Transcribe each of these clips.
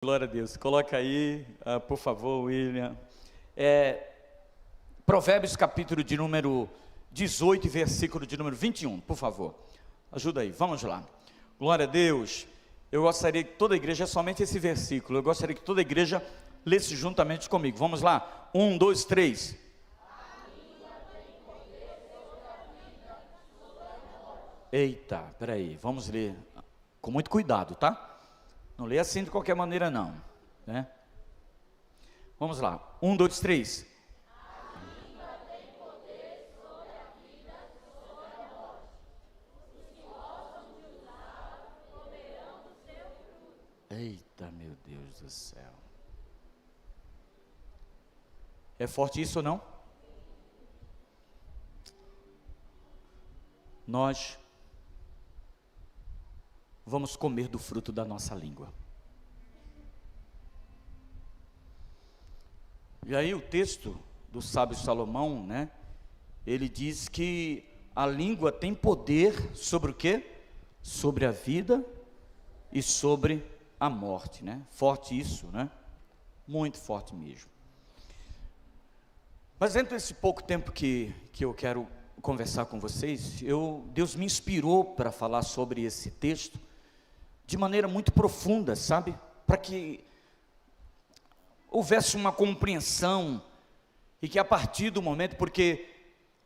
Glória a Deus. Coloca aí, por favor, William. Provérbios capítulo de número 18, versículo de número 21, por favor. Ajuda aí, vamos lá. Glória a Deus. Eu gostaria que toda a igreja, é somente esse versículo, eu gostaria que toda a igreja lesse juntamente comigo. Vamos lá, 1, 2, 3. Eita, peraí, vamos ler com muito cuidado, tá? Não lê assim de qualquer maneira não, né? Vamos lá, 1, 2, 3. A língua tem poder sobre a vida e sobre a morte. Os que gostam de usá-la comerão do seu fruto. Eita, meu Deus do céu. É forte isso ou não? Nós vamos comer do fruto da nossa língua. E aí o texto do sábio Salomão, né? Ele diz que a língua tem poder sobre o quê? Sobre a vida e sobre a morte, né? Forte isso, né? Muito forte mesmo. Mas dentro desse pouco tempo que eu quero conversar com vocês, Deus me inspirou para falar sobre esse texto de maneira muito profunda, sabe? Para que houvesse uma compreensão e que a partir do momento, porque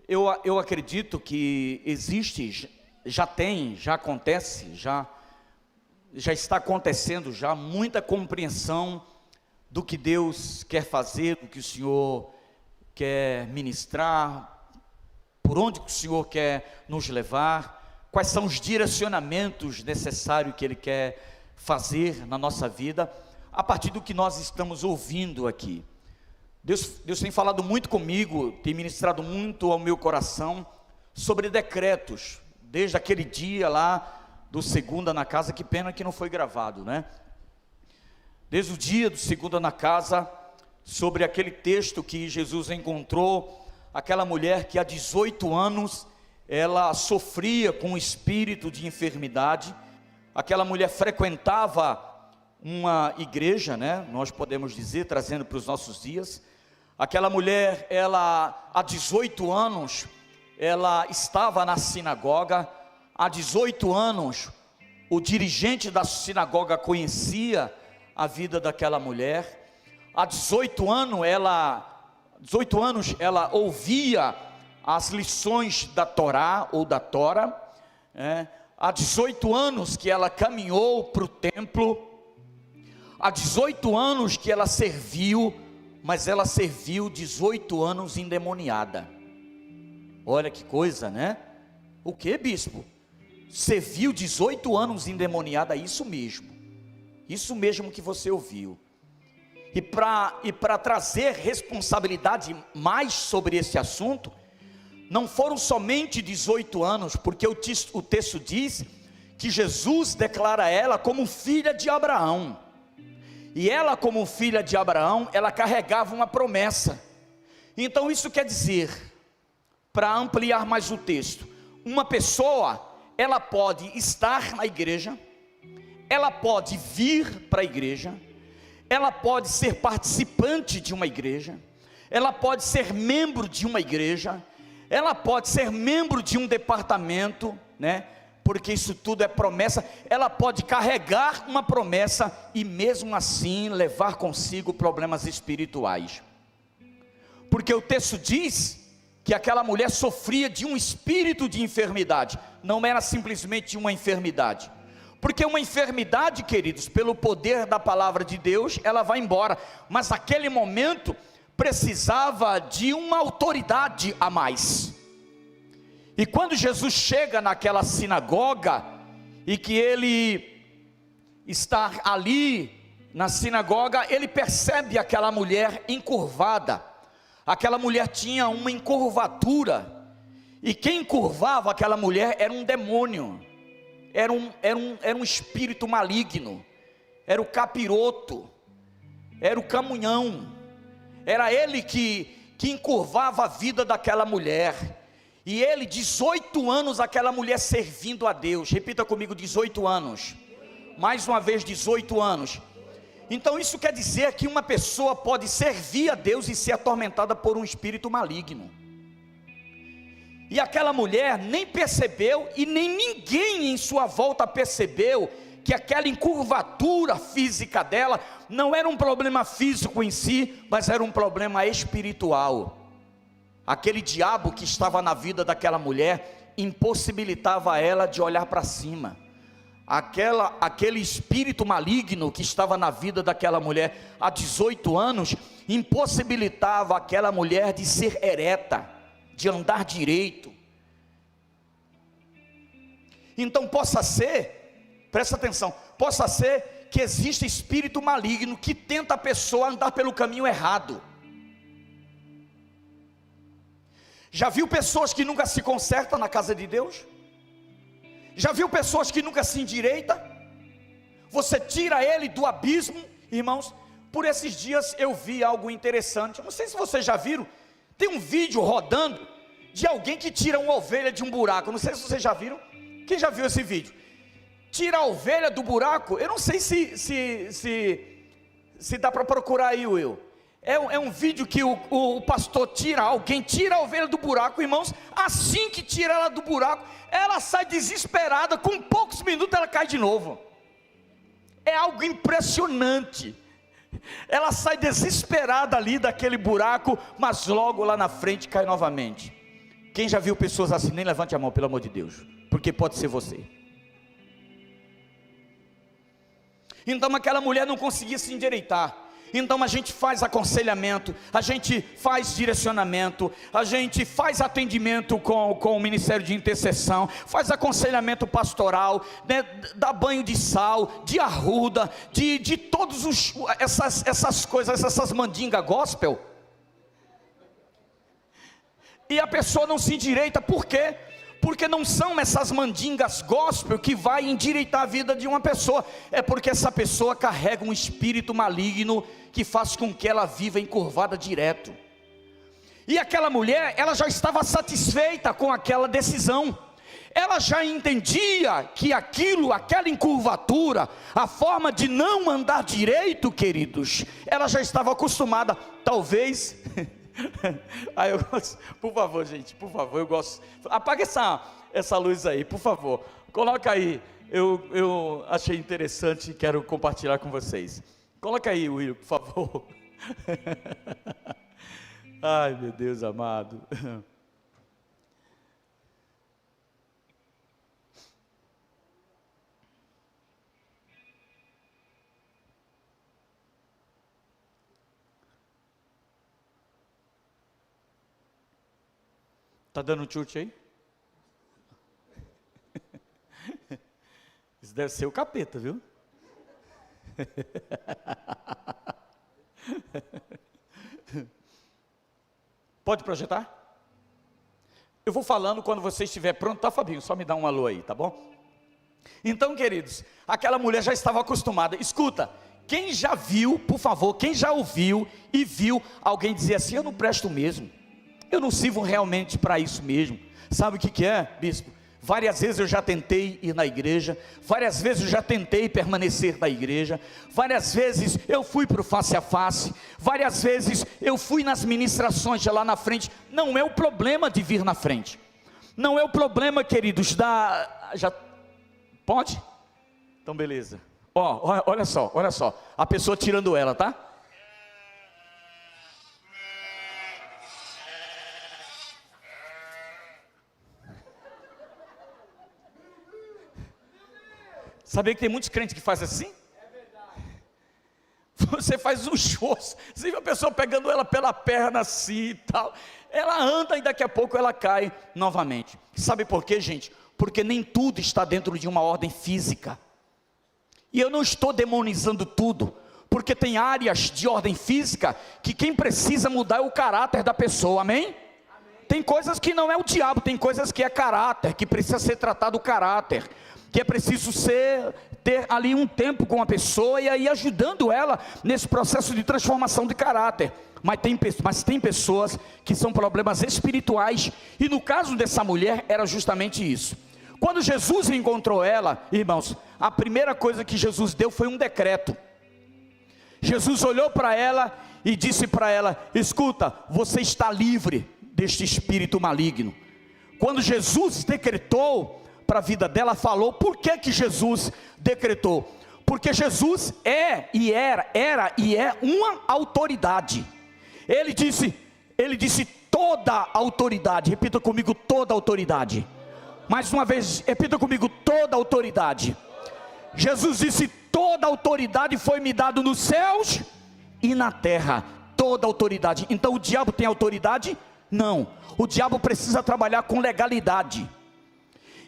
eu acredito que existe, já acontece, já está acontecendo já muita compreensão do que Deus quer fazer, do que o Senhor quer ministrar, por onde que o Senhor quer nos levar, quais são os direcionamentos necessários que Ele quer fazer na nossa vida, a partir do que nós estamos ouvindo aqui. Deus tem falado muito comigo, tem ministrado muito ao meu coração, sobre decretos, desde aquele dia lá, do Segunda na Casa, que pena que não foi gravado, né? Desde o dia do Segunda na Casa, sobre aquele texto que Jesus encontrou, aquela mulher que há 18 anos, ela sofria com um espírito de enfermidade. Aquela mulher frequentava uma igreja, né? Nós podemos dizer, trazendo para os nossos dias. Aquela mulher, ela há 18 anos, ela estava na sinagoga. Há 18 anos, o dirigente da sinagoga conhecia a vida daquela mulher. Há 18 anos ela ouvia as lições da Torá ou da Tora. Há 18 anos que ela caminhou para o templo. Há 18 anos que ela serviu, mas ela serviu 18 anos endemoniada. Olha que coisa, né? O que, bispo? Serviu 18 anos endemoniada, isso mesmo que você ouviu. E para trazer responsabilidade mais sobre esse assunto, não foram somente 18 anos, porque o texto diz que Jesus declara ela como filha de Abraão. E ela, como filha de Abraão, ela carregava uma promessa. Então isso quer dizer, para ampliar mais o texto, uma pessoa, ela pode estar na igreja, ela pode vir para a igreja, ela pode ser participante de uma igreja, ela pode ser membro de uma igreja, ela pode ser membro de um departamento, né? Porque isso tudo é promessa. Ela pode carregar uma promessa e mesmo assim levar consigo problemas espirituais. Porque o texto diz que aquela mulher sofria de um espírito de enfermidade. Não era simplesmente uma enfermidade. Porque uma enfermidade, queridos, pelo poder da palavra de Deus, ela vai embora. Mas naquele momento precisava de uma autoridade a mais. E quando Jesus chega naquela sinagoga, e que ele está ali na sinagoga, ele percebe aquela mulher encurvada. Aquela mulher tinha uma encurvatura, e quem encurvava aquela mulher era um demônio, era um espírito maligno, era o capiroto, era o camunhão, era ele que encurvava a vida daquela mulher. E ele, 18 anos, aquela mulher servindo a Deus. Repita comigo, 18 anos. Mais uma vez, 18 anos. Então isso quer dizer que uma pessoa pode servir a Deus e ser atormentada por um espírito maligno. E aquela mulher nem percebeu, e nem ninguém em sua volta percebeu, que aquela encurvatura física dela não era um problema físico em si, mas era um problema espiritual. Aquele diabo que estava na vida daquela mulher impossibilitava ela de olhar para cima. Aquele espírito maligno que estava na vida daquela mulher há 18 anos impossibilitava aquela mulher de ser ereta, de andar direito. Então possa ser, presta atenção, possa ser que exista espírito maligno que tenta a pessoa andar pelo caminho errado. Já viu pessoas que nunca se consertam na casa de Deus? Já viu pessoas que nunca se endireitam? Você tira ele do abismo. Irmãos, por esses dias eu vi algo interessante. Não sei se vocês já viram. Tem um vídeo rodando de alguém que tira uma ovelha de um buraco. Não sei se vocês já viram. Quem já viu esse vídeo? Tira a ovelha do buraco. Eu não sei se dá para procurar aí, Will. É um vídeo que o pastor alguém tira a ovelha do buraco, irmãos. Assim que tira ela do buraco, ela sai desesperada. Com poucos minutos ela cai de novo. É algo impressionante. Ela sai desesperada ali daquele buraco, mas logo lá na frente cai novamente. Quem já viu pessoas assim? Nem levante a mão, pelo amor de Deus, porque pode ser você. Então aquela mulher não conseguia se endireitar. Então a gente faz aconselhamento, a gente faz direcionamento, a gente faz atendimento com o Ministério de Intercessão, faz aconselhamento pastoral, né, dá banho de sal, de arruda, de todas essas coisas, essas mandingas gospel. E a pessoa não se endireita, por quê? Porque não são essas mandingas gospel que vai endireitar a vida de uma pessoa. É porque essa pessoa carrega um espírito maligno que faz com que ela viva encurvada direto. E aquela mulher, ela já estava satisfeita com aquela decisão. Ela já entendia que aquela encurvatura, a forma de não andar direito, queridos, ela já estava acostumada. Talvez... por favor, gente, por favor, eu gosto. Apaga essa luz aí, por favor. Coloca aí. Eu achei interessante e quero compartilhar com vocês. Coloca aí, Will, por favor. Ai, meu Deus amado. Está dando chute aí? Isso deve ser o capeta, viu? Pode projetar? Eu vou falando quando você estiver pronto, tá, Fabinho? Só me dá um alô aí, tá bom? Então, queridos, aquela mulher já estava acostumada. Escuta, quem já viu, por favor, quem já ouviu e viu alguém dizer assim: eu não presto mesmo, eu não sirvo realmente para isso mesmo. Sabe o que é, bispo? Várias vezes eu já tentei ir na igreja, várias vezes eu já tentei permanecer na igreja, várias vezes eu fui para o face a face, várias vezes eu fui nas ministrações de lá na frente. Não é o problema de vir na frente, não é o problema, queridos, já pode? Então beleza. Olha só, a pessoa tirando ela, tá? Sabia que tem muitos crentes que fazem assim? É verdade. Você faz um esforço, você vê a pessoa pegando ela pela perna assim e tal, ela anda e daqui a pouco ela cai novamente. Sabe por quê, gente? Porque nem tudo está dentro de uma ordem física. E eu não estou demonizando tudo, porque tem áreas de ordem física que quem precisa mudar é o caráter da pessoa, amém? Tem coisas que não é o diabo, tem coisas que é caráter, que precisa ser tratado o caráter, que é preciso ter ali um tempo com a pessoa e aí ajudando ela nesse processo de transformação de caráter. Mas tem pessoas que são problemas espirituais, e no caso dessa mulher era justamente isso. Quando Jesus encontrou ela, irmãos, a primeira coisa que Jesus deu foi um decreto. Jesus olhou para ela e disse para ela: escuta, você está livre deste espírito maligno. Quando Jesus decretou para a vida dela, falou. Por que Jesus decretou? Porque Jesus era e é uma autoridade. Ele disse toda autoridade. Repita comigo: toda autoridade. Mais uma vez, repita comigo: toda autoridade. Jesus disse: toda autoridade foi me dado nos céus e na terra. Toda autoridade. Então o diabo tem autoridade? Não. O diabo precisa trabalhar com legalidade.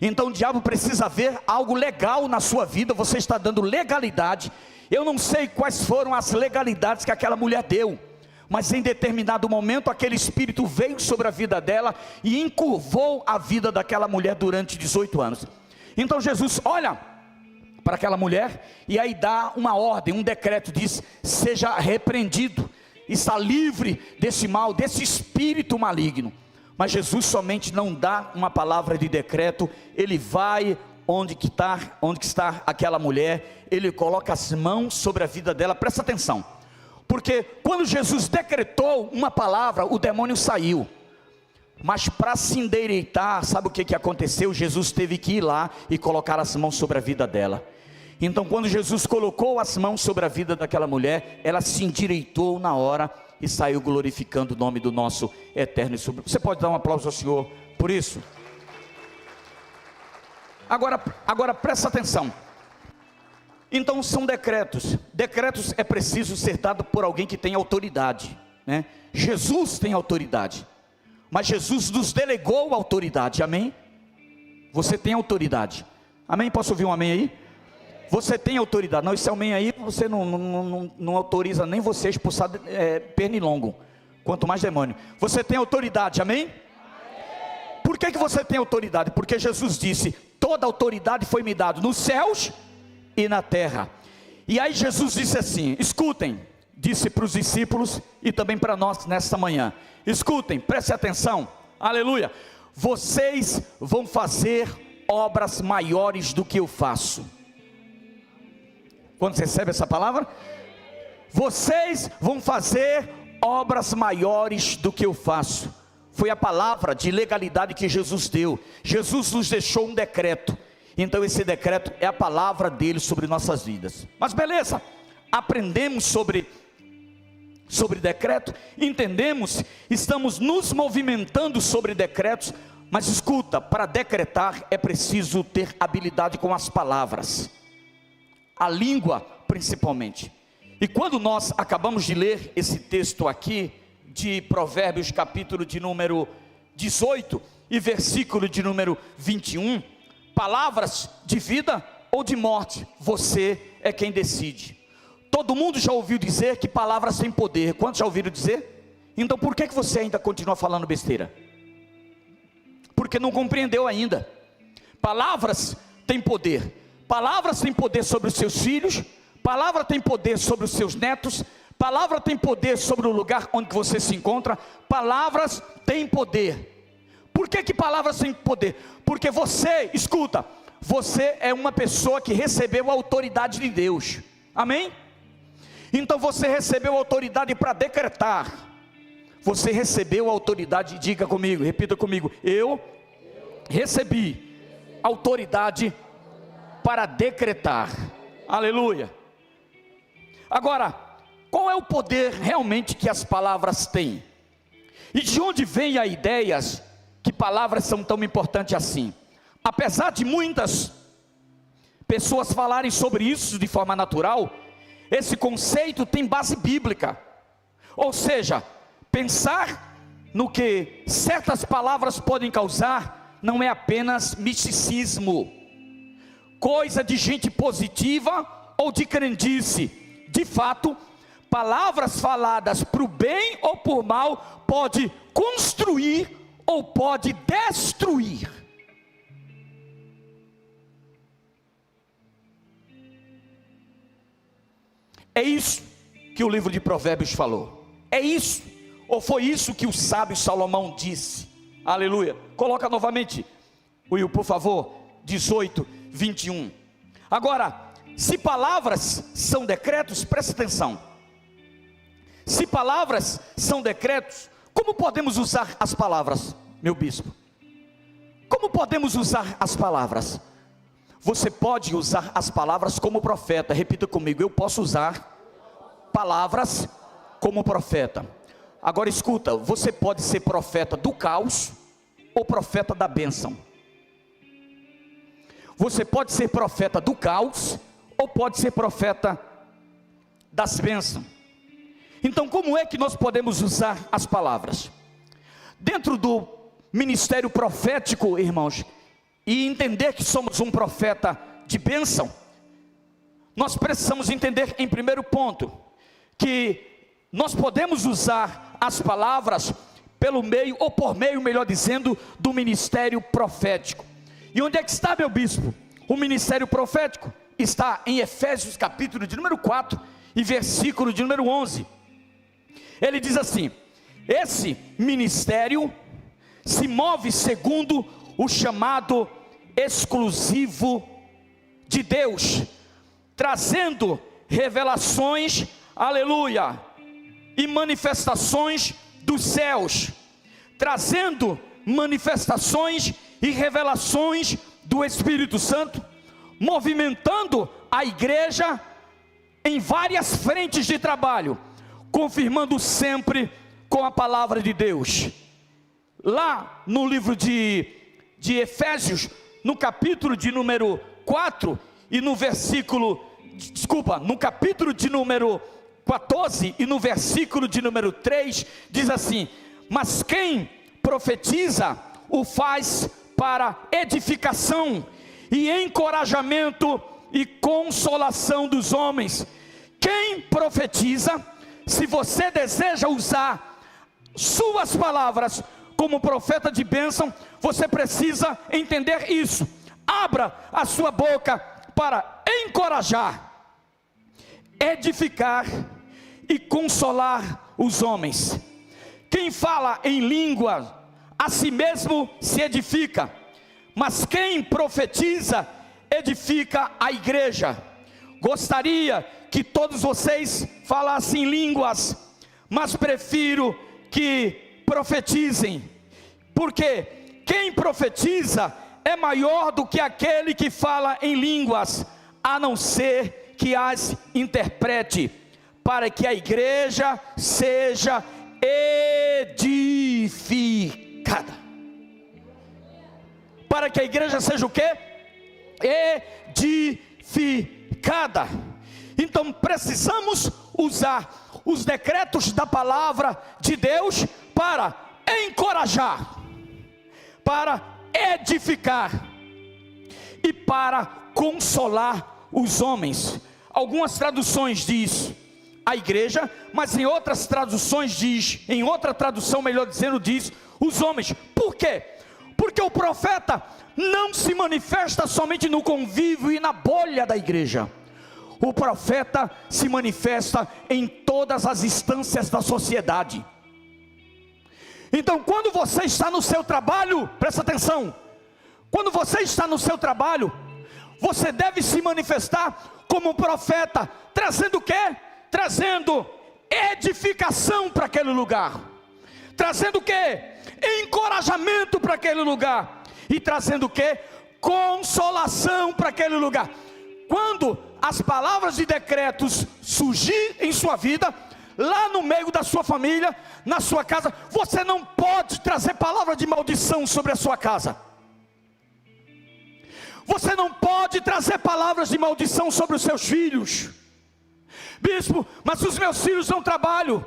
Então o diabo precisa ver algo legal na sua vida. Você está dando legalidade. Eu não sei quais foram as legalidades que aquela mulher deu, mas em determinado momento aquele espírito veio sobre a vida dela e encurvou a vida daquela mulher durante 18 anos. Então Jesus olha para aquela mulher e aí dá uma ordem, um decreto, diz: seja repreendido, está livre desse mal, desse espírito maligno. Mas Jesus somente não dá uma palavra de decreto. Ele vai onde está aquela mulher, ele coloca as mãos sobre a vida dela. Presta atenção, porque quando Jesus decretou uma palavra, o demônio saiu. Mas para se endireitar, sabe o que aconteceu? Jesus teve que ir lá e colocar as mãos sobre a vida dela. Então quando Jesus colocou as mãos sobre a vida daquela mulher, ela se endireitou na hora e saiu glorificando o nome do nosso eterno e sublime. Você pode dar um aplauso ao Senhor por isso? Agora presta atenção. Então são decretos. Decretos é preciso ser dado por alguém que tem autoridade, né? Jesus tem autoridade, mas Jesus nos delegou a autoridade, amém? Você tem autoridade, amém? Posso ouvir um amém aí? Você tem autoridade. Não, esse amém aí, você não autoriza nem você a expulsar pernilongo, quanto mais demônio. Você tem autoridade, amém? Por que você tem autoridade? Porque Jesus disse: toda autoridade foi me dada nos céus e na terra. E aí Jesus disse assim, escutem, disse para os discípulos e também para nós nesta manhã: escutem, prestem atenção, aleluia. Vocês vão fazer obras maiores do que eu faço. Quando você recebe essa palavra? Vocês vão fazer obras maiores do que eu faço. Foi a palavra de legalidade que Jesus deu. Jesus nos deixou um decreto. Então esse decreto é a palavra dele sobre nossas vidas. Mas beleza, aprendemos sobre decreto, entendemos, estamos nos movimentando sobre decretos. Mas escuta, para decretar é preciso ter habilidade com as palavras, a língua principalmente. E quando nós acabamos de ler esse texto aqui de Provérbios, capítulo de número 18 e versículo de número 21, palavras de vida ou de morte, você é quem decide. Todo mundo já ouviu dizer que palavras têm poder. Quantos já ouviram dizer? Então por que você ainda continua falando besteira? Porque não compreendeu ainda. Palavras têm poder. Palavras têm poder sobre os seus filhos. Palavra tem poder sobre os seus netos. Palavra tem poder sobre o lugar onde você se encontra. Palavras têm poder. Por que palavras têm poder? Porque você, escuta, você é uma pessoa que recebeu a autoridade de Deus, amém? Então você recebeu a autoridade para decretar. Você recebeu a autoridade, diga comigo, repita comigo: eu recebi autoridade para decretar, aleluia. Agora, qual é o poder realmente que as palavras têm? E de onde vem a ideia que palavras são tão importantes assim? Apesar de muitas pessoas falarem sobre isso de forma natural, esse conceito tem base bíblica. Ou seja, pensar no que certas palavras podem causar não é apenas misticismo, coisa de gente positiva ou de crendice. De fato, palavras faladas para o bem ou por mal pode construir ou pode destruir. É isso que o livro de Provérbios falou. É isso, ou foi isso que o sábio Salomão disse. Aleluia. Coloca novamente, Will, por favor, 18, 21. Agora, se palavras são decretos, presta atenção. Se palavras são decretos, como podemos usar as palavras, meu bispo? Como podemos usar as palavras? Você pode usar as palavras como profeta. Repita comigo: eu posso usar palavras como profeta. Agora escuta, você pode ser profeta do caos ou profeta da bênção. Você pode ser profeta do caos ou pode ser profeta das bênçãos. Então, como é que nós podemos usar as palavras? Dentro do ministério profético, irmãos, e entender que somos um profeta de bênção, nós precisamos entender, em primeiro ponto, que nós podemos usar as palavras pelo meio, ou por meio, melhor dizendo, do ministério profético. E onde é que está, meu bispo? O ministério profético está em Efésios capítulo de número 4 e versículo de número 11. Ele diz assim: esse ministério se move segundo o chamado exclusivo de Deus, trazendo revelações, aleluia, e manifestações dos céus, trazendo manifestações e revelações do Espírito Santo, movimentando a igreja em várias frentes de trabalho, confirmando sempre com a palavra de Deus. Lá no livro de Efésios, no capítulo de número 4 e no versículo, no capítulo de número 14 e no versículo de número 3, diz assim: mas quem profetiza o faz para edificação e encorajamento e consolação dos homens. Quem profetiza, se você deseja usar suas palavras como profeta de bênção, você precisa entender isso. Abra a sua boca para encorajar, edificar e consolar os homens. Quem fala em língua, a si mesmo se edifica, mas quem profetiza, edifica a igreja. Gostaria que todos vocês falassem línguas, mas prefiro que profetizem, porque quem profetiza é maior do que aquele que fala em línguas, a não ser que as interprete, para que a igreja seja edificada. Para que a igreja seja o quê? Edificada. Então precisamos usar os decretos da palavra de Deus para encorajar, para edificar e para consolar os homens. Algumas traduções diz a igreja, mas em outras traduções diz, em outra tradução melhor dizendo, diz os homens. Por quê? Porque o profeta não se manifesta somente no convívio e na bolha da igreja. O profeta se manifesta em todas as instâncias da sociedade. Então, quando você está no seu trabalho, presta atenção, quando você está no seu trabalho, você deve se manifestar como um profeta, trazendo o quê? Trazendo edificação para aquele lugar, trazendo o quê? Encorajamento para aquele lugar, e trazendo o quê? Consolação para aquele lugar. Quando as palavras de decretos surgir em sua vida, lá no meio da sua família, na sua casa, você não pode trazer palavra de maldição sobre a sua casa. Você não pode trazer palavras de maldição sobre os seus filhos. Bispo, mas os meus filhos não trabalham.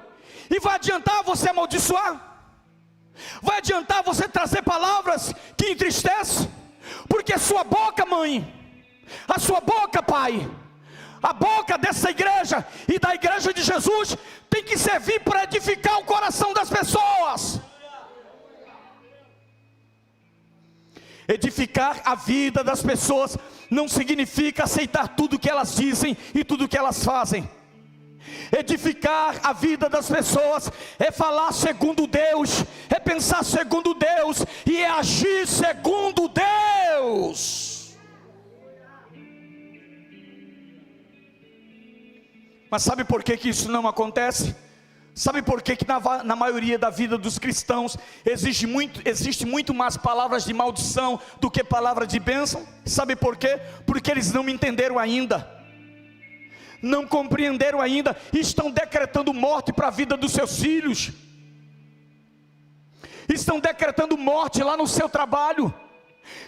E vai adiantar você amaldiçoar? Vai adiantar você trazer palavras que entristecem? Porque a sua boca, mãe, a sua boca, pai, a boca dessa igreja e da igreja de Jesus tem que servir para edificar o coração das pessoas. Edificar a vida das pessoas não significa aceitar tudo que elas dizem e tudo que elas fazem. Edificar a vida das pessoas é falar segundo Deus, é pensar segundo Deus e é agir segundo Deus. Mas sabe por que isso não acontece? Sabe por que na maioria da vida dos cristãos existe muito mais palavras de maldição do que palavras de bênção? Sabe por quê? Porque eles não me entenderam ainda, não compreenderam ainda, e estão decretando morte para a vida dos seus filhos, estão decretando morte lá no seu trabalho,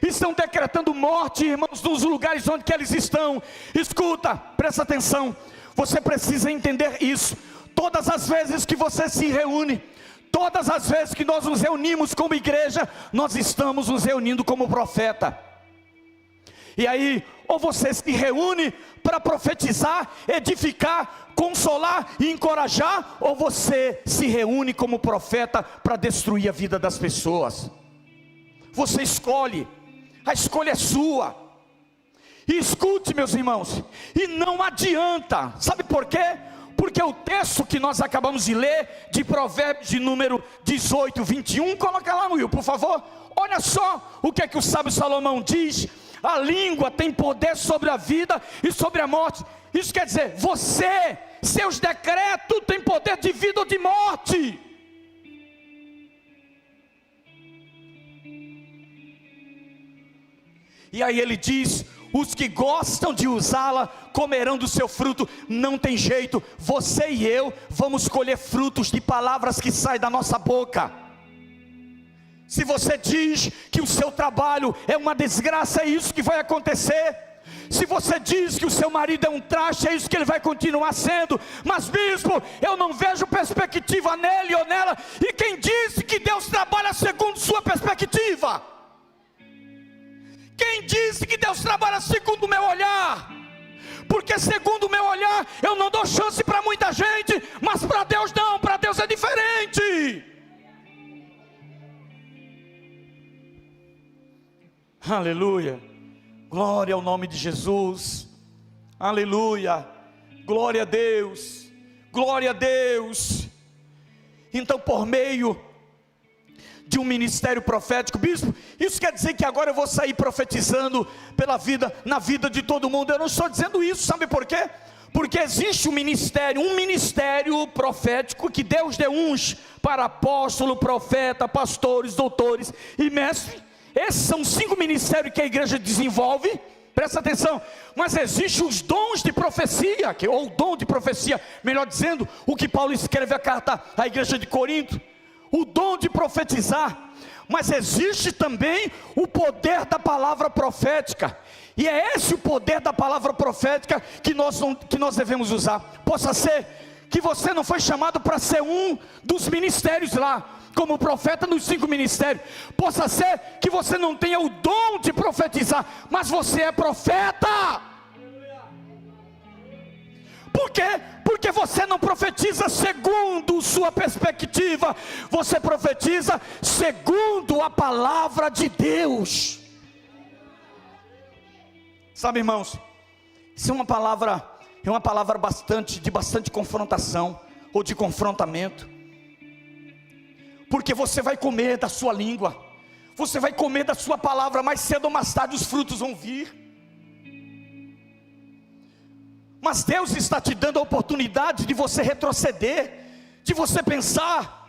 estão decretando morte, irmãos, nos lugares onde que eles estão. Escuta, presta atenção, você precisa entender isso. Todas as vezes que você se reúne, todas as vezes que nós nos reunimos como igreja, nós estamos nos reunindo como profeta. E aí, ou você se reúne para profetizar, edificar, consolar e encorajar, ou você se reúne como profeta para destruir a vida das pessoas. Você escolhe, a escolha é sua. E escute, meus irmãos, e não adianta, sabe por quê? Porque o texto que nós acabamos de ler, de Provérbios de número 18, 21, coloca lá, Will, por favor. Olha só o que é que o sábio Salomão diz: a língua tem poder sobre a vida e sobre a morte. Isso quer dizer, você, seus decretos têm poder de vida ou de morte. E aí ele diz: os que gostam de usá-la comerão do seu fruto. Não tem jeito, você e eu vamos colher frutos de palavras que saem da nossa boca. Se você diz que o seu trabalho é uma desgraça, é isso que vai acontecer. Se você diz que o seu marido é um traste, é isso que ele vai continuar sendo. Mas bispo, eu não vejo perspectiva nele ou nela. E quem disse que Deus trabalha segundo sua perspectiva? Quem disse que Deus trabalha segundo o meu olhar? Porque segundo o meu olhar, eu não dou chance para muita gente, mas para Deus não, para Deus é diferente. Aleluia, glória ao nome de Jesus, aleluia, glória a Deus, glória a Deus. Então, por meio de um ministério profético, bispo, isso quer dizer que agora eu vou sair profetizando na vida de todo mundo? Eu não estou dizendo isso, sabe por quê? Porque existe um ministério profético que Deus deu uns para apóstolo, profeta, pastores, doutores e mestres. Esses são 5 ministérios que a igreja desenvolve, presta atenção. Mas existem os dons de profecia, ou o dom de profecia, melhor dizendo, o que Paulo escreve a carta à igreja de Corinto, o dom de profetizar. Mas existe também o poder da palavra profética, e é esse o poder da palavra profética que nós devemos usar. Possa ser que você não foi chamado para ser um dos ministérios lá, como profeta nos 5 ministérios. Possa ser que você não tenha o dom de profetizar, mas você é profeta. Por quê? Porque você não profetiza segundo sua perspectiva, você profetiza segundo a palavra de Deus. Sabe, irmãos, isso é uma palavra de bastante confrontação, ou de confrontamento. Porque você vai comer da sua língua, você vai comer da sua palavra, mais cedo ou mais tarde os frutos vão vir. Mas Deus está te dando a oportunidade de você retroceder, de você pensar,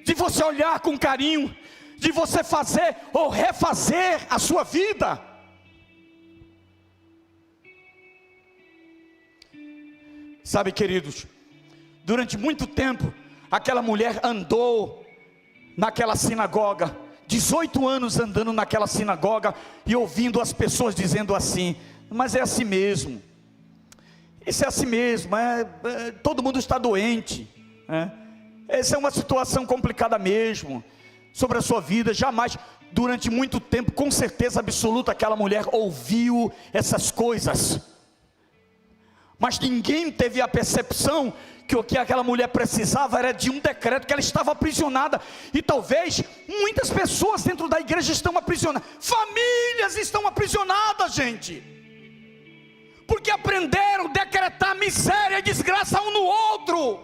de você olhar com carinho, de você fazer ou refazer a sua vida. Sabe, queridos, durante muito tempo, aquela mulher andou naquela sinagoga, 18 anos andando naquela sinagoga, e ouvindo as pessoas dizendo assim: mas é assim mesmo, isso é assim mesmo, todo mundo está doente, essa é uma situação complicada mesmo, sobre a sua vida. Jamais, durante muito tempo, com certeza absoluta, aquela mulher ouviu essas coisas, mas ninguém teve a percepção que o que aquela mulher precisava era de um decreto, que ela estava aprisionada. E talvez muitas pessoas dentro da igreja estão aprisionadas, famílias estão aprisionadas, gente, porque aprenderam a decretar miséria e desgraça um no outro.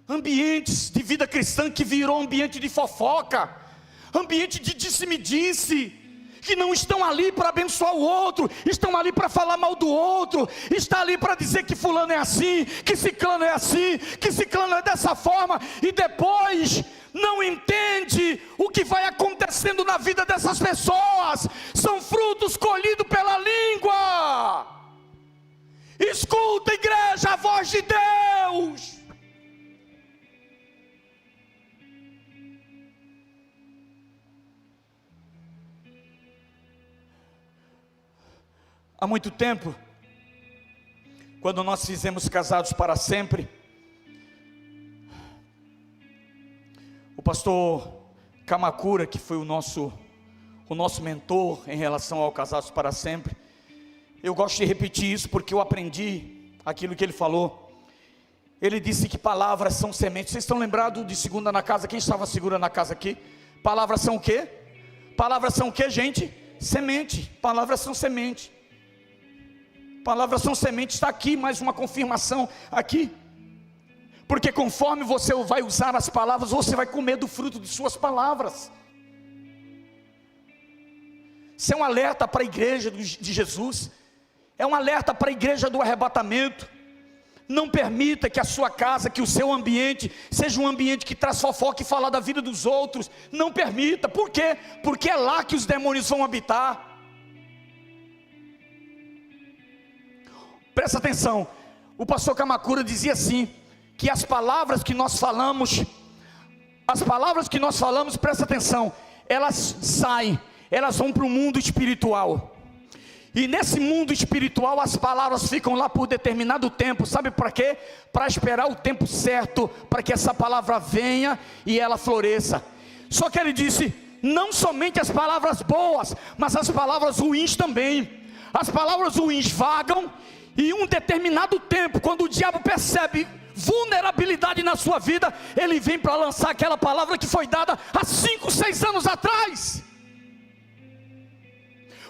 Ambientes de vida cristã que virou ambiente de fofoca, ambiente de disse-me-disse. que não estão ali para abençoar o outro, estão ali para falar mal do outro, está ali para dizer que fulano é assim, que ciclano é assim, que ciclano é dessa forma, e depois não entende o que vai acontecendo na vida dessas pessoas. São frutos colhidos pela língua. Escuta, igreja, a voz de Deus. Há muito tempo, quando nós fizemos Casados para Sempre, o pastor Kamakura, que foi o nosso mentor em relação ao Casados para Sempre, eu gosto de repetir isso porque eu aprendi aquilo que ele falou. Ele disse que palavras são sementes. Vocês estão lembrados de segunda na casa? Quem estava segura na casa aqui? Palavras são o quê? Palavras são o quê, gente? Semente. Palavras são semente. Palavras são semente. Está aqui mais uma confirmação aqui. Porque conforme você vai usar as palavras, você vai comer do fruto de suas palavras. Isso é um alerta para a igreja de Jesus. É um alerta para a igreja do arrebatamento. Não permita que a sua casa, que o seu ambiente seja um ambiente que traz fofoca e fala da vida dos outros. Não permita. Por quê? Porque é lá que os demônios vão habitar. Presta atenção. O pastor Kamakura dizia assim, que as palavras que nós falamos, presta atenção, elas saem, elas vão para o mundo espiritual. E nesse mundo espiritual as palavras ficam lá por determinado tempo. Sabe para quê? Para esperar o tempo certo, para que essa palavra venha e ela floresça. Só que ele disse, não somente as palavras boas, mas as palavras ruins também. As palavras ruins vagam, e um determinado tempo, quando o diabo percebe vulnerabilidade na sua vida, ele vem para lançar aquela palavra que foi dada há 5, 6 anos atrás.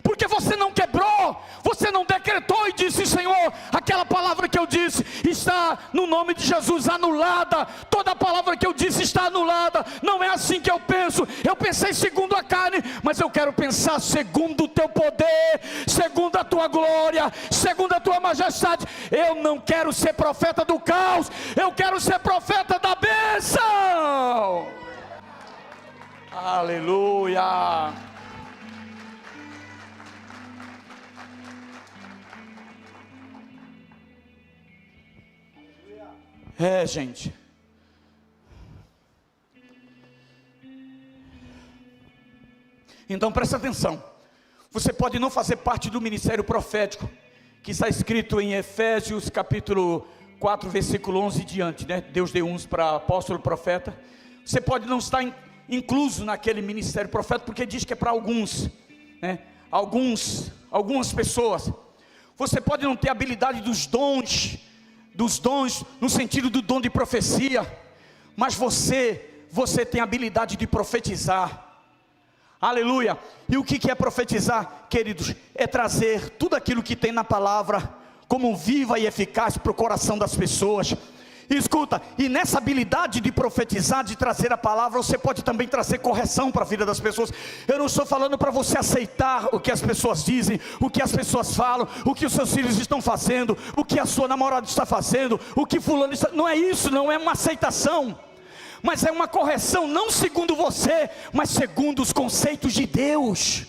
Porque você não quebrou, você não decretou e disse, Senhor, aquela palavra que eu disse está no nome de Jesus anulada. Toda palavra que eu disse está anulada. Não é assim que eu penso. Eu pensei segundo a carne, mas eu quero pensar segundo o teu poder, segundo a tua glória, segundo a tua majestade. Eu não quero ser profeta do caos, eu quero ser profeta da bênção. Aleluia. Gente, então presta atenção. Você pode não fazer parte do ministério profético, que está escrito em Efésios capítulo 4, versículo 11 e diante, né? Deus deu uns para apóstolo, profeta. Você pode não estar incluso naquele ministério profético, porque diz que é para alguns, né? Algumas pessoas. Você pode não ter habilidade dos dons, no sentido do dom de profecia, mas você tem habilidade de profetizar. Aleluia. E o que é profetizar, queridos? É trazer tudo aquilo que tem na palavra como viva e eficaz para o coração das pessoas. E escuta, e nessa habilidade de profetizar, de trazer a palavra, você pode também trazer correção para a vida das pessoas. Eu não estou falando para você aceitar o que as pessoas dizem, o que as pessoas falam, o que os seus filhos estão fazendo, o que a sua namorada está fazendo, o que fulano está... Não é isso, não é uma aceitação, mas é uma correção, não segundo você, mas segundo os conceitos de Deus.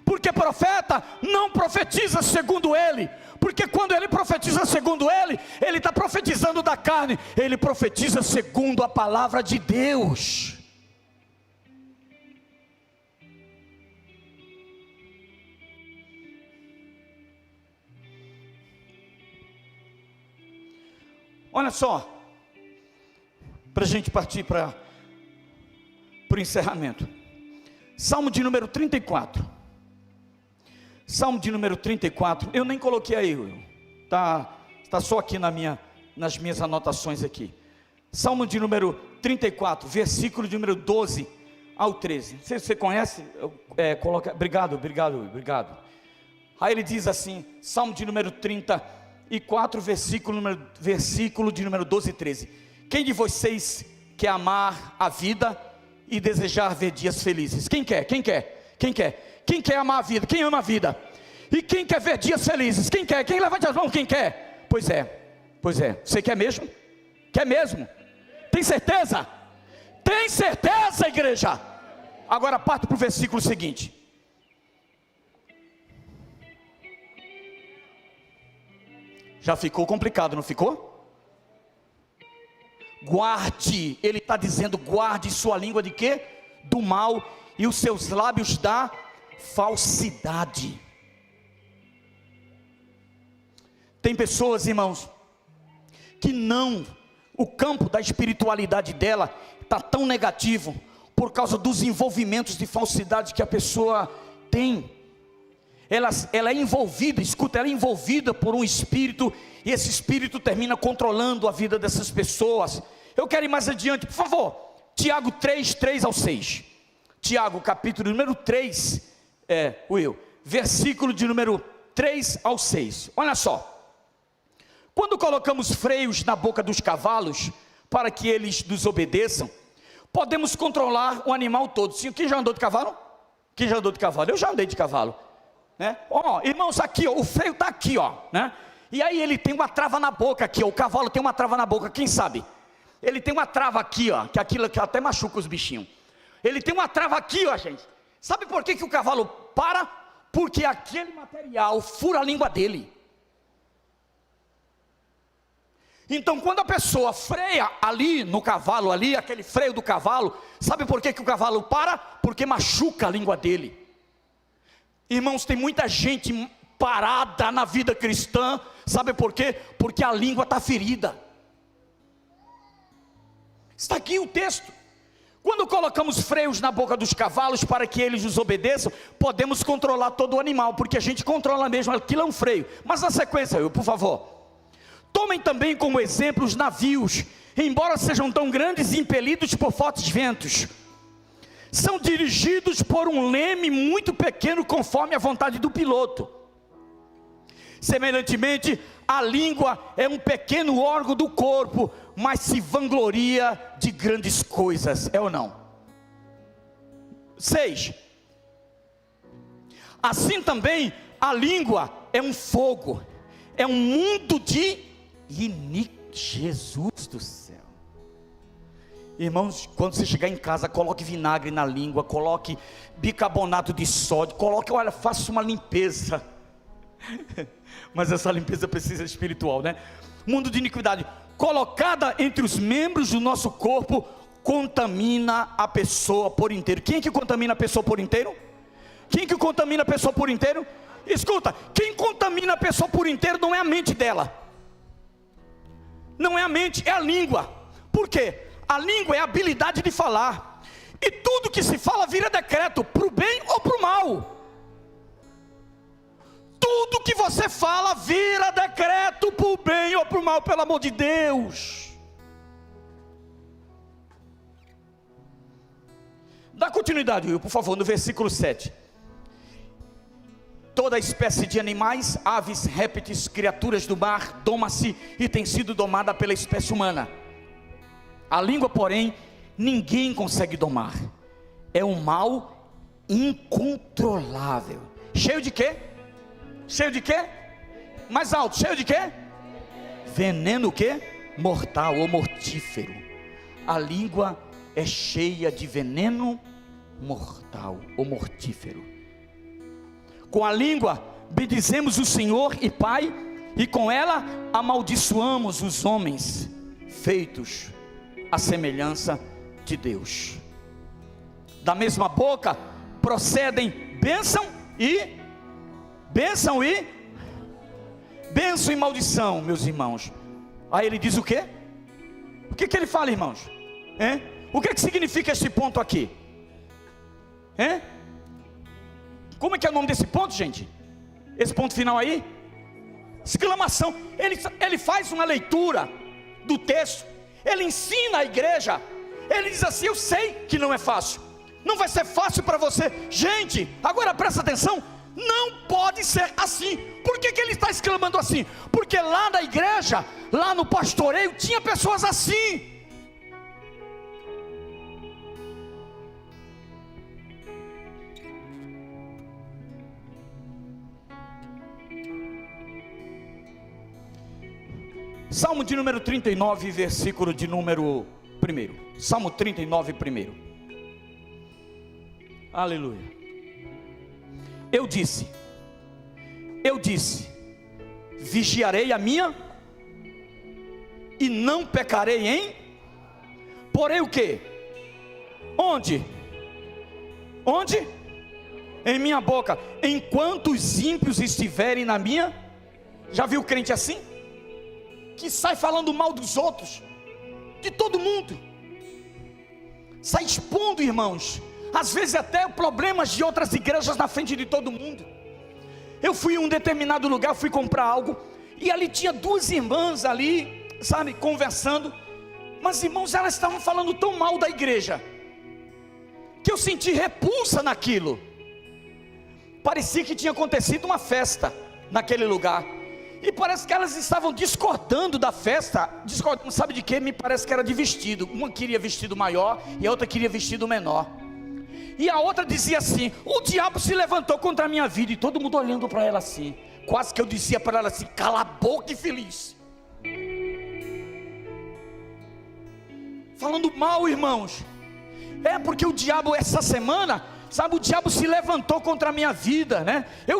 Porque profeta não profetiza segundo ele, porque quando ele profetiza segundo ele está profetizando da carne. Ele profetiza segundo a palavra de Deus. Olha só, para a gente partir para o encerramento. Salmo de número 34. Salmo de número 34, eu nem coloquei aí, tá só aqui nas minhas anotações aqui. Salmo de número 34, versículo de número 12 ao 13. Você conhece? Obrigado. Aí ele diz assim, Salmo de número 34, versículo de número 12 e 13. Quem de vocês quer amar a vida e desejar ver dias felizes? Quem quer? Quem quer? Quem quer amar a vida? Quem ama a vida? E quem quer ver dias felizes? Quem quer? Quem levante as mãos? Quem quer? Pois é, você quer mesmo? Quer mesmo? Tem certeza? Tem certeza, igreja? Agora parte para o versículo seguinte. Já ficou complicado, não ficou? Guarde, ele está dizendo, guarde sua língua de quê? Do mal, e os seus lábios da falsidade. Tem pessoas, irmãos, que o campo da espiritualidade dela está tão negativo, por causa dos envolvimentos de falsidade que a pessoa tem. Ela é envolvida, escuta, ela é envolvida por um espírito, e esse espírito termina controlando a vida dessas pessoas. Eu quero ir mais adiante, por favor. Tiago 3, 3 ao 6. Tiago, capítulo número 3, versículo de número 3 ao 6. Olha só. Quando colocamos freios na boca dos cavalos, para que eles nos obedeçam, podemos controlar o animal todo. Sim, quem já andou de cavalo? Quem já andou de cavalo? Eu já andei de cavalo. Né? Irmãos, aqui o freio está aqui, né? E aí ele tem uma trava na boca aqui, o cavalo tem uma trava na boca, quem sabe? Ele tem uma trava aqui, que aquilo que até machuca os bichinhos. Ele tem uma trava aqui, gente. Sabe por que o cavalo para? Porque aquele material fura a língua dele. Então quando a pessoa freia ali no cavalo, ali, aquele freio do cavalo, sabe por que o cavalo para? Porque machuca a língua dele. Irmãos, tem muita gente parada na vida cristã, sabe por quê? Porque a língua está ferida. Está aqui o texto. Quando colocamos freios na boca dos cavalos para que eles nos obedeçam, podemos controlar todo o animal, porque a gente controla mesmo, aquilo é um freio. Mas na sequência, por favor, tomem também como exemplo os navios, embora sejam tão grandes e impelidos por fortes ventos, são dirigidos por um leme muito pequeno, conforme a vontade do piloto. Semelhantemente, a língua é um pequeno órgão do corpo, mas se vangloria de grandes coisas, é ou não? 6. Assim também, a língua é um fogo, é um mundo de iniquidade. Jesus do céu. Irmãos, quando você chegar em casa, coloque vinagre na língua, coloque bicarbonato de sódio, faça uma limpeza. Mas essa limpeza precisa ser espiritual, né? Mundo de iniquidade, colocada entre os membros do nosso corpo, contamina a pessoa por inteiro. Quem é que contamina a pessoa por inteiro? Quem é que contamina a pessoa por inteiro? Escuta, quem contamina a pessoa por inteiro não é a mente dela. Não é a mente, é a língua. Por quê? A língua é a habilidade de falar, e tudo que se fala vira decreto, para o bem ou para o mal. Tudo que você fala vira decreto, para o bem ou para o mal, pelo amor de Deus. Dá continuidade, Will, por favor, no versículo 7. Toda espécie de animais, aves, répteis, criaturas do mar, doma-se e tem sido domada pela espécie humana. A língua, porém, ninguém consegue domar. É um mal incontrolável. Cheio de quê? Cheio de quê? Mais alto, cheio de quê? Veneno o quê? Mortal ou mortífero. A língua é cheia de veneno mortal ou mortífero. Com a língua bendizemos o Senhor e Pai, e com ela amaldiçoamos os homens feitos a semelhança de Deus. Da mesma boca procedem bênção e maldição, meus irmãos. Aí ele diz o quê? O que ele fala, irmãos? O que significa esse ponto aqui? Como é que é o nome desse ponto, gente? Esse ponto final aí? Exclamação. Ele faz uma leitura do texto. Ele ensina a igreja. Ele diz assim: eu sei que não é fácil, não vai ser fácil para você. Gente, agora presta atenção. Não pode ser assim. Por que ele está exclamando assim? Porque lá na igreja, lá no pastoreio, tinha pessoas assim. Salmo de número 39, versículo de número 1. Salmo 39, 1. Aleluia. Eu disse, vigiarei a minha, e não pecarei em, porém o quê? Onde? Em minha boca, enquanto os ímpios estiverem na minha. Já viu crente assim? Que sai falando mal dos outros, de todo mundo, sai expondo, irmãos, às vezes até problemas de outras igrejas na frente de todo mundo. Eu fui em um determinado lugar, fui comprar algo, e ali tinha duas irmãs ali, sabe, conversando, mas irmãos, elas estavam falando tão mal da igreja, que eu senti repulsa naquilo. Parecia que tinha acontecido uma festa naquele lugar, e parece que elas estavam discordando da festa, discordando, sabe de quê? Me parece que era de vestido. Uma queria vestido maior e a outra queria vestido menor. E a outra dizia assim: o diabo se levantou contra a minha vida. E todo mundo olhando para ela assim, quase que eu dizia para ela assim: cala a boca, infeliz. Falando mal, irmãos. Porque o diabo essa semana, sabe, o diabo se levantou contra a minha vida, né? Eu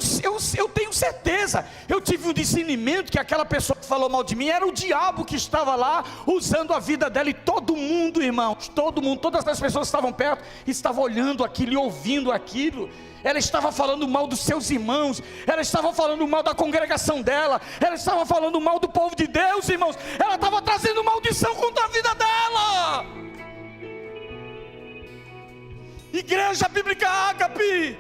tenho certeza, eu tive um discernimento que aquela pessoa que falou mal de mim era o diabo que estava lá usando a vida dela. E todo mundo, irmãos, todo mundo, todas as pessoas que estavam perto, estavam olhando aquilo e ouvindo aquilo. Ela estava falando mal dos seus irmãos, ela estava falando mal da congregação dela, ela estava falando mal do povo de Deus, irmãos. Ela estava trazendo maldição contra a vida dela. Igreja Bíblica Ágape,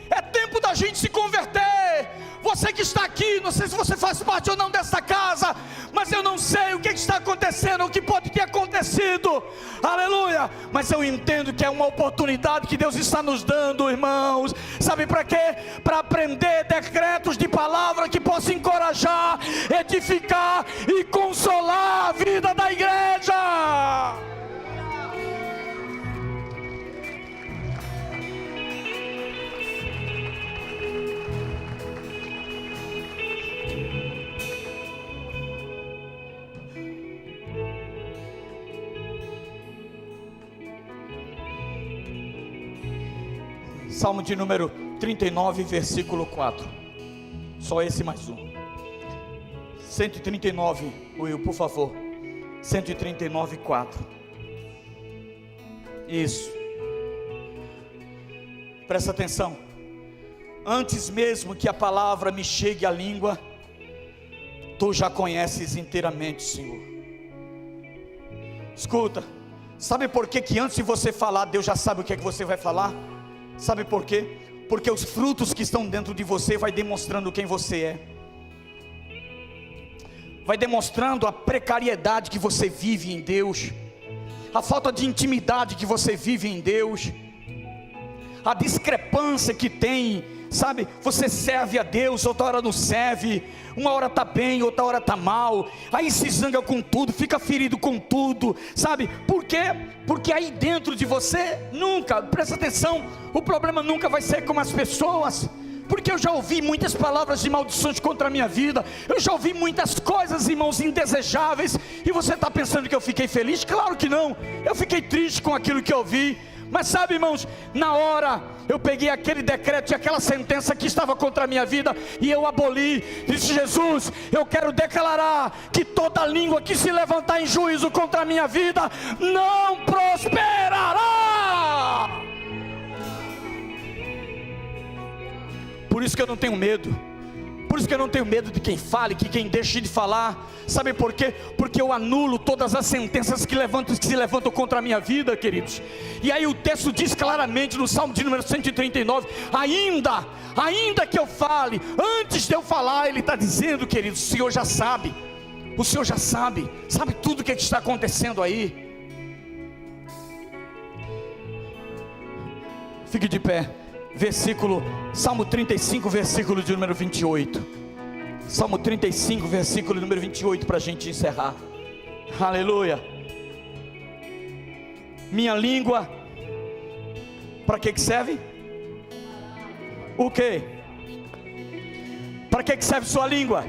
é tempo da gente se converter. Você que está aqui, não sei se você faz parte ou não dessa casa, mas eu não sei o que está acontecendo, o que pode ter acontecido, aleluia, mas eu entendo que é uma oportunidade que Deus está nos dando, irmãos. Sabe para quê? Para aprender decretos de palavra que possam encorajar, edificar e consolar a vida da igreja. Salmo de número 39, versículo 4. Só esse mais um. 139, Will, por favor. 139, 4. Isso. Presta atenção. Antes mesmo que a palavra me chegue à língua, tu já conheces inteiramente, Senhor. Escuta. Sabe por que antes de você falar, Deus já sabe o que é que você vai falar? Sabe por quê? Porque os frutos que estão dentro de você vai demonstrando quem você é. Vai demonstrando a precariedade que você vive em Deus, a falta de intimidade que você vive em Deus, a discrepância que tem, sabe? Você serve a Deus, outra hora não serve, uma hora está bem, outra hora está mal, aí se zanga com tudo, fica ferido com tudo, sabe? Por quê? Porque aí dentro de você, nunca, presta atenção, o problema nunca vai ser como as pessoas, porque eu já ouvi muitas palavras de maldições contra a minha vida, eu já ouvi muitas coisas, irmãos, indesejáveis, e você está pensando que eu fiquei feliz? Claro que não, eu fiquei triste com aquilo que eu ouvi. Mas sabe, irmãos, na hora eu peguei aquele decreto e aquela sentença que estava contra a minha vida, e eu aboli. Disse: Jesus, eu quero declarar que toda língua que se levantar em juízo contra a minha vida não prosperará. Por isso que eu não tenho medo. Por isso que eu não tenho medo de quem fale, que quem deixe de falar. Sabe por quê? Porque eu anulo todas as sentenças que se levantam contra a minha vida, queridos. E aí o texto diz claramente no Salmo de número 139, ainda que eu fale, antes de eu falar, ele está dizendo, queridos, o Senhor já sabe. O Senhor já sabe tudo o que está acontecendo aí. Fique de pé. Salmo 35, versículo de número 28. Salmo 35, versículo número 28, para a gente encerrar. Aleluia. Minha língua, para que serve? O que? Para que serve sua língua?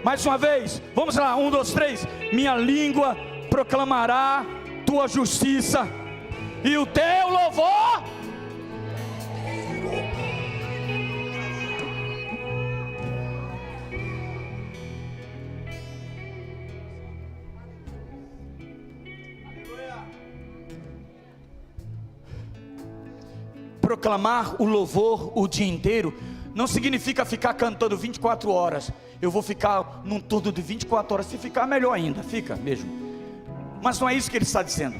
Mais uma vez, vamos lá, 1, 2, 3. Minha língua proclamará tua justiça e o teu louvor. Proclamar o louvor o dia inteiro não significa ficar cantando 24 horas. Eu vou ficar num turno de 24 horas. Se ficar, melhor ainda, fica mesmo. Mas não é isso que ele está dizendo.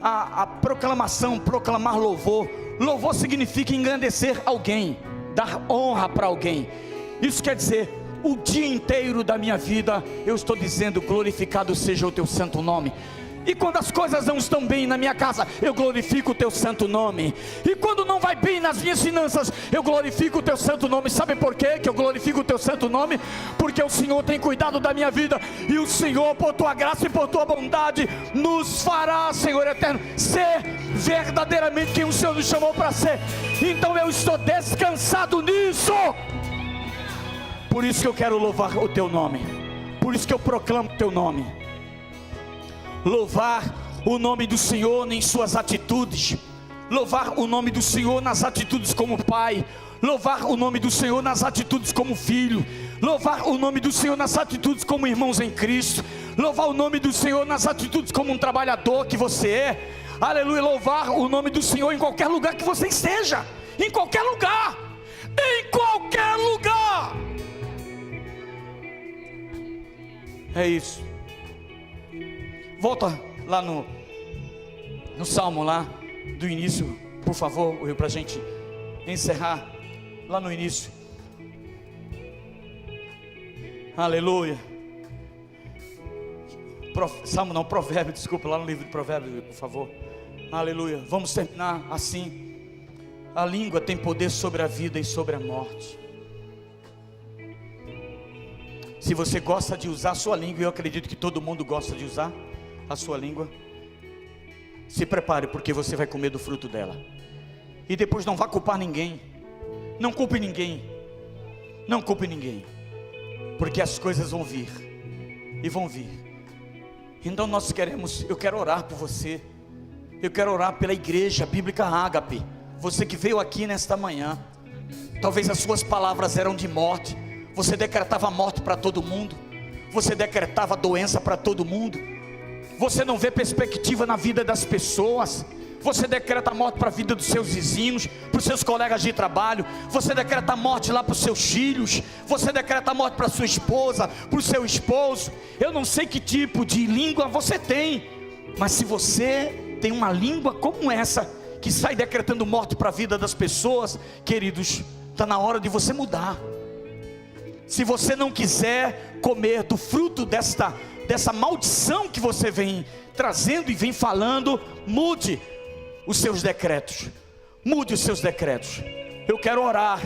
A proclamação, proclamar louvor. Louvor significa engrandecer alguém, dar honra para alguém. Isso quer dizer, o dia inteiro da minha vida eu estou dizendo: glorificado seja o teu santo nome. E quando as coisas não estão bem na minha casa, eu glorifico o teu santo nome. E quando não vai bem nas minhas finanças, eu glorifico o teu santo nome. Sabe por quê que eu glorifico o teu santo nome? Porque o Senhor tem cuidado da minha vida. E o Senhor, por tua graça e por tua bondade, nos fará, Senhor eterno, ser verdadeiramente quem o Senhor nos chamou para ser. Então eu estou descansado nisso. Por isso que eu quero louvar o teu nome. Por isso que eu proclamo o teu nome. Louvar o nome do Senhor em suas atitudes. Louvar o nome do Senhor nas atitudes como pai. Louvar o nome do Senhor nas atitudes como filho. Louvar o nome do Senhor nas atitudes como irmãos em Cristo. Louvar o nome do Senhor nas atitudes como um trabalhador que você é. Aleluia. Louvar o nome do Senhor em qualquer lugar que você esteja. Em qualquer lugar. Em qualquer lugar. É isso. Volta lá no salmo lá do início, por favor, para a gente encerrar lá no início. Aleluia. Salmo não, provérbio, desculpa, lá no livro de provérbios, por favor. Aleluia. Vamos terminar assim. A língua tem poder sobre a vida e sobre a morte. Se você gosta de usar a sua língua, eu acredito que todo mundo gosta de usar a sua língua, se prepare, porque você vai comer do fruto dela. E depois não vá culpar ninguém. Não culpe ninguém. Não culpe ninguém, porque as coisas vão vir. E vão vir. Então eu quero orar por você. Eu quero orar pela igreja bíblica Ágape. Você que veio aqui nesta manhã, talvez as suas palavras eram de morte. Você decretava morte para todo mundo. Você decretava doença para todo mundo. Você não vê perspectiva na vida das pessoas. Você decreta morte para a vida dos seus vizinhos, para os seus colegas de trabalho. Você decreta morte lá para os seus filhos. Você decreta morte para a sua esposa, para o seu esposo. Eu não sei que tipo de língua você tem, mas se você tem uma língua como essa, que sai decretando morte para a vida das pessoas, queridos, está na hora de você mudar. Se você não quiser comer do fruto dessa maldição que você vem trazendo e vem falando, mude os seus decretos. Mude os seus decretos. Eu quero orar.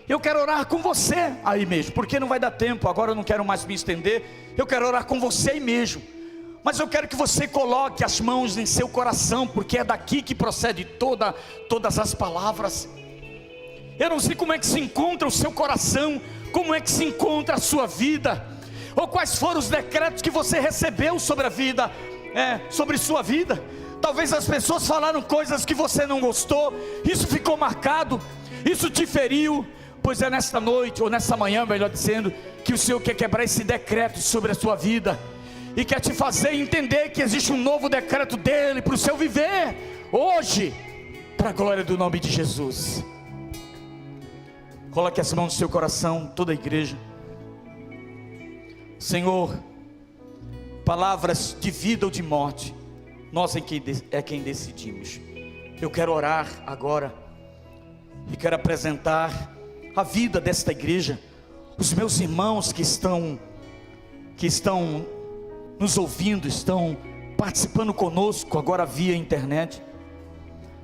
Eu quero orar com você aí mesmo, porque não vai dar tempo, agora eu não quero mais me estender. Eu quero orar com você aí mesmo. Mas eu quero que você coloque as mãos em seu coração, porque é daqui que procede todas as palavras. Eu não sei como é que se encontra o seu coração, como é que se encontra a sua vida, ou quais foram os decretos que você recebeu sobre a vida, sobre sua vida. Talvez as pessoas falaram coisas que você não gostou, isso ficou marcado, isso te feriu. Pois é nesta noite, ou nesta manhã, melhor dizendo, que o Senhor quer quebrar esse decreto sobre a sua vida, e quer te fazer entender que existe um novo decreto dele para o seu viver, hoje, para a glória do nome de Jesus. Coloque as mãos no seu coração, toda a igreja. Senhor, palavras de vida ou de morte, nós é quem decidimos. Eu quero orar agora, e quero apresentar a vida desta igreja, os meus irmãos que estão nos ouvindo, estão participando conosco agora via internet.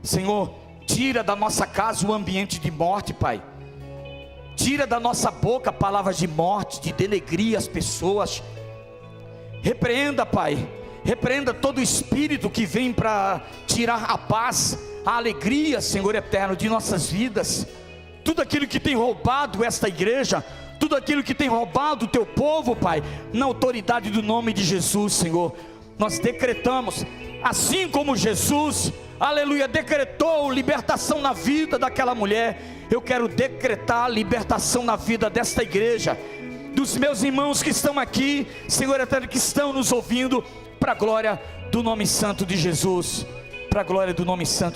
Senhor, tira da nossa casa o ambiente de morte, Pai. Tira da nossa boca palavras de morte, de denegrir as pessoas. Repreenda, Pai, repreenda todo espírito que vem para tirar a paz, a alegria, Senhor eterno, de nossas vidas. Tudo aquilo que tem roubado esta igreja, tudo aquilo que tem roubado o teu povo, Pai, na autoridade do nome de Jesus, Senhor, nós decretamos, assim como Jesus, aleluia, decretou libertação na vida daquela mulher, eu quero decretar libertação na vida desta igreja, dos meus irmãos que estão aqui, Senhor eterno, que estão nos ouvindo, para a glória do nome santo de Jesus, para a glória do nome santo de